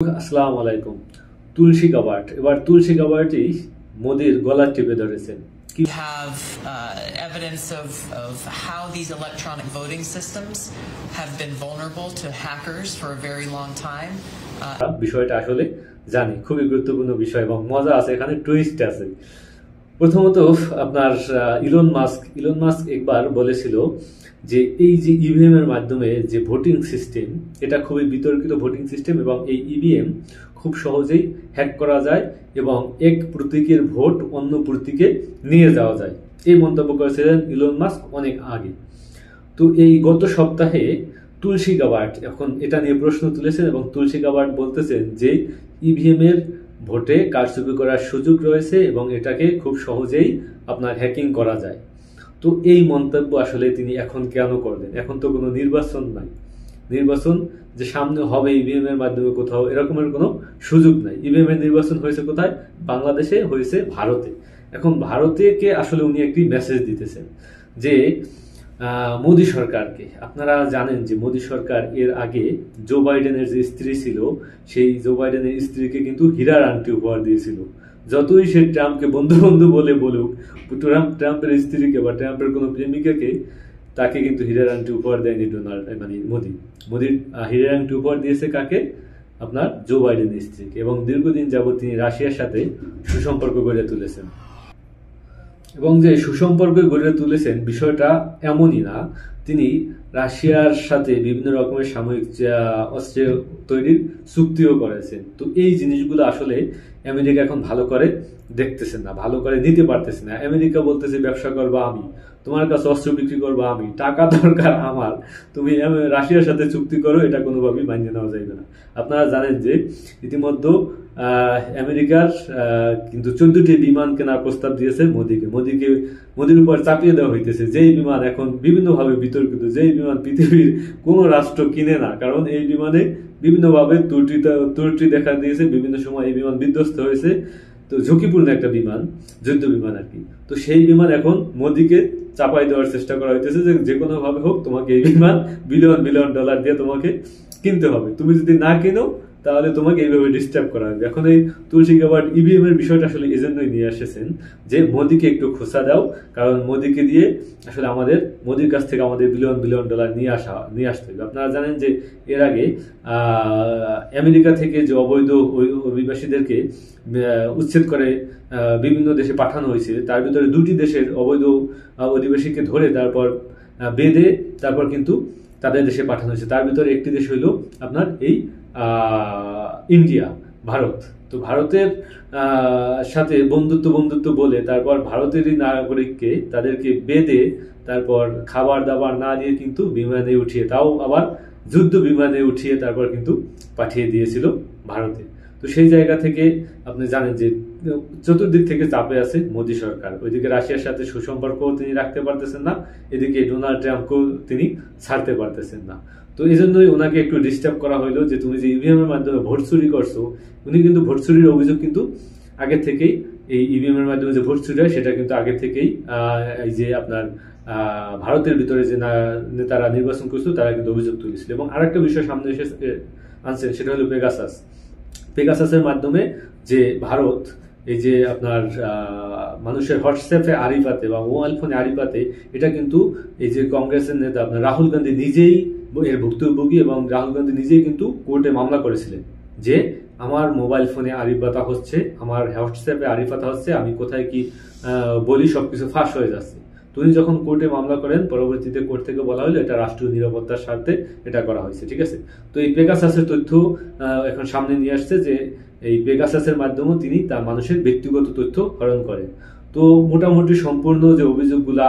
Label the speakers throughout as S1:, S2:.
S1: আসসালামু আলাইকুম। তুলসী কাবাট, এবার তুলসী কাবাটই মোদির গলা টিপে ধরেছেন।
S2: We have evidence of how these electronic voting systems have been vulnerable to hackers for a very long time.
S1: বিষয়টা আসলে জানি, খুবই গুরুত্বপূর্ণ বিষয় এবং মজা আছে, এখানে টুইস্ট আছে। প্রথমত আপনার ইলন মাস্ক একবার বলেছিল যে এই যে ইভিএম এর মাধ্যমে যে ভোটিং সিস্টেম, এটা খুবই বিতর্কিত ভোটিং সিস্টেম এবং এই ইভিএম খুব সহজেই হ্যাক করা যায় এবং এক প্রতীকের ভোট অন্য প্রতীকে নিয়ে যাওয়া যায়। এই মন্তব্য করেছিলেন ইলন মাস্ক অনেক আগে। তো এই গত সপ্তাহে তুলসী গাবার্ড এখন এটা নিয়ে প্রশ্ন তুলেছেন এবং তুলসী গাবার্ড বলতেছেন যে ইভিএম এর ভোটে কারচুপি করার সুযোগ রয়েছে এবং এটাকে খুব সহজেই আপনার হ্যাকিং করা যায়। তো এই মন্তব্য আসলে তিনি এখন কেন করলেন? এখন তো কোনো নির্বাচন নাই, নির্বাচন যে সামনে হবে ইভিএম এর মাধ্যমে কোথাও এরকমের কোনো সুযোগ নাই। ইভিএম এর নির্বাচন হয়েছে কোথায়? বাংলাদেশে হয়েছে, ভারতে। এখন ভারতেকে আসলে উনি একটি মেসেজ দিতেছেন যে মোদী সরকারকে, আপনারা জানেন যে মোদী সরকার এর আগে জো বাইডেনের যে স্ত্রী ছিল, সেই জো বাইডেনের স্ত্রীকে কিন্তু হীরার আংটি উপহার দিয়েছিল। যতই সে ট্রাম্পকে বন্ধু বন্ধু বলে বলুক, ট্রাম্পের স্ত্রীকে বা ট্রাম্পের কোনো প্রেমিকাকে তাকে কিন্তু হীরার আংটি উপহার দেয়নি মোদির হীরার আংটি উপহার দিয়েছে কাকে? আপনার জো বাইডেনের স্ত্রীকে। এবং দীর্ঘদিন যাবৎ তিনি রাশিয়ার সাথে সুসম্পর্ক গড়ে তুলেছেন এবং যে সুসম্পর্ক গড়ে তুলেছেন বিষয়টা এমনই না, তিনি রাশিয়ার সাথে বিভিন্ন রকমের সামরিক অস্ত্র তৈরির চুক্তিও করেছেন। তো এই জিনিসগুলো আসলে আমেরিকা এখন ভালো করে দেখতেছেন না, ভালো করে নিতে পারতেছে না। আমেরিকা বলতেছে ব্যবসা করবা আমি, তোমার কাছে অস্ত্র বিক্রি করবো আমি, টাকা দরকার আমার, তুমি রাশিয়ার সাথে চুক্তি করো, এটা কোনোভাবেই মানিয়ে নেওয়া যাবে না। আপনারা জানেন যে ইতিমধ্যে আমেরিকার কিন্তু 14টি বিমান কেনার প্রস্তাব দিয়েছে মোদির উপর চাপিয়ে দেওয়া হইতেছে। যেই বিমান এখন বিভিন্নভাবে বিতর্কিত, যেই বিমান পৃথিবীর কোনো রাষ্ট্র কিনে না, কারণ এই বিমানে বিভিন্নভাবে ত্রুটি দেখা দিয়েছে, বিভিন্ন সময় এই বিমান বিধ্বস্ত হয়েছে। তো ঝুঁকিপূর্ণ একটা বিমান, যুদ্ধ বিমান আর কি। তো সেই বিমান এখন মোদিকে চাপাই দেওয়ার চেষ্টা করা হইতেছে যে কোনো ভাবে হোক তোমাকে এই বিমান বিলিয়ন বিলিয়ন ডলার দিয়ে তোমাকে কিনতে হবে, তুমি যদি না কিনো তাহলে তোমাকে এইভাবে ডিস্টার্ব করা হবে। এখন এই তুলসী গাবার্ড ইভিএম এর বিষয়টা আসলে এজন্যই নিয়ে এসেছেন যে মোদিকে একটু খোঁচা দাও, কারণ মোদিকে দিয়ে আসলে মোদির কাছ থেকে আমাদের বিলিয়ন বিলিয়ন ডলার নিয়ে আসতে হবে। আপনারা জানেন যে এর আগে আমেরিকা থেকে যে অবৈধ অভিবাসীদেরকে উচ্ছেদ করে বিভিন্ন দেশে পাঠানো হয়েছে, তার ভিতরে 2টি দেশের অবৈধ অধিবাসীকে ধরে তারপর বেঁধে তারপর কিন্তু তাদের দেশে পাঠানো হয়েছে। তার ভিতরে একটি দেশ হইল আপনার এই ইন্ডিয়া, ভারত। তো ভারতের সাথে বন্ধুত্ব বলে তারপর ভারতেরই নাগরিককে তাদেরকে বেঁধে তারপর খাবার দাবার না দিয়ে কিন্তু বিমানে উঠিয়ে, তাও আবার যুদ্ধ বিমানে উঠিয়ে তারপর কিন্তু পাঠিয়ে দিয়েছিল ভারতে। তো সেই জায়গা থেকে আপনি জানেন যে চতুর্দিক থেকে চাপে আছে মোদী সরকার। ওইদিকে রাশিয়ার সাথে সুসম্পর্ক তিনি রাখতে পারতেছেন না, এদিকে ডোনাল্ড ট্রাম্পকেও তিনি ছাড়তে পারতেছেন না। তো এই জন্যই ওনাকে একটু ডিস্টার্ব করা হইলো যে তুমি যে ইভিএম এর মাধ্যমে ভোট চুরি করছো। উনি কিন্তু ভোট চুরির অভিযোগ কিন্তু আগে থেকেই, এই ইভিএম এর মাধ্যমে যে ভোট চুরি হয় সেটা কিন্তু আগে থেকেই এই যে আপনার ভারতের ভিতরে যে নেতারা নির্বাচন করছিল তারা কিন্তু অভিযোগ তুলেছিল। এবং আরেকটা বিষয় সামনে এসে আনছেন, সেটা হলো পেগাসাসের মাধ্যমে যে ভারত এই যে আপনার মানুষের হোয়াটসঅ্যাপে আড়িপাতে বা মোবাইল ফোনে আড়িপাতে, এটা কিন্তু এই যে কংগ্রেসের নেতা আপনার রাহুল গান্ধী নিজেই এর ভুক্তভোগী এবং রাহুল গান্ধী নিজেই কিন্তু কোর্টে মামলা করেছিলেন যে আমার মোবাইল ফোনে আড়িপাতা হচ্ছে, আমার হোয়াটসঅ্যাপে আড়িপাতা হচ্ছে, আমি কোথায় কি বলি সবকিছু ফাঁস হয়ে যাচ্ছে। তিনি যখন কোর্টে মামলা করেন, পরবর্তীতে কোর্ট থেকে বলা হলো এটা রাষ্ট্রীয় নিরাপত্তার স্বার্থে এটা করা হয়েছে, ঠিক আছে। তো এই পেগাসাসের তথ্য এখন সামনে নিয়ে আসছে যে এই পেগাসাসের মাধ্যমে তিনি তার মানুষের ব্যক্তিগত তথ্য হরণ করেন। তো মোটামুটি সম্পূর্ণ যে অভিযোগগুলো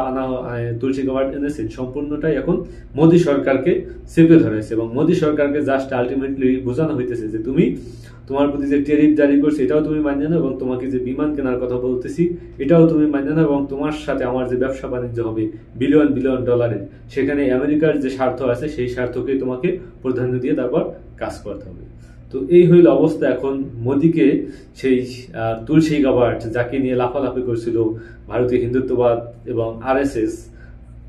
S1: তুলসী গাবার্ড এনেছেন সম্পূর্ণটাই এখন মোদী সরকারকে চেপে ধরেছে এবং মোদী সরকারকে জাস্ট আলটিমেটলি বোঝানো হইতেছে যে তুমি তোমার প্রতি যে ট্যারিফ জারি করছে এটাও তুমি মান্য না, এবং তোমাকে যে বিমান কেনার কথা বলতেছি এটাও তুমি মান্য না, এবং তোমার সাথে আমার যে ব্যবসা বাণিজ্য হবে বিলিয়ন বিলিয়ন ডলারের, সেখানে আমেরিকার যে স্বার্থ আছে সেই স্বার্থকে তোমাকে প্রাধান্য দিয়ে তারপর কাজ করতে হবে। তো এই হইল অবস্থা। এখন মোদিকে সেই তুলসী গাবার্ড যাকে নিয়ে লাফালাফি করছিল ভারতীয় হিন্দুত্ববাদ এবং আরএসএস,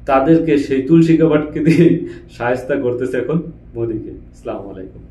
S1: তাদেরকে সেই তুলসী গাবার্ডকে দিয়ে শায়েস্তা করতেছে এখন মোদিকে। আসসালামু আলাইকুম।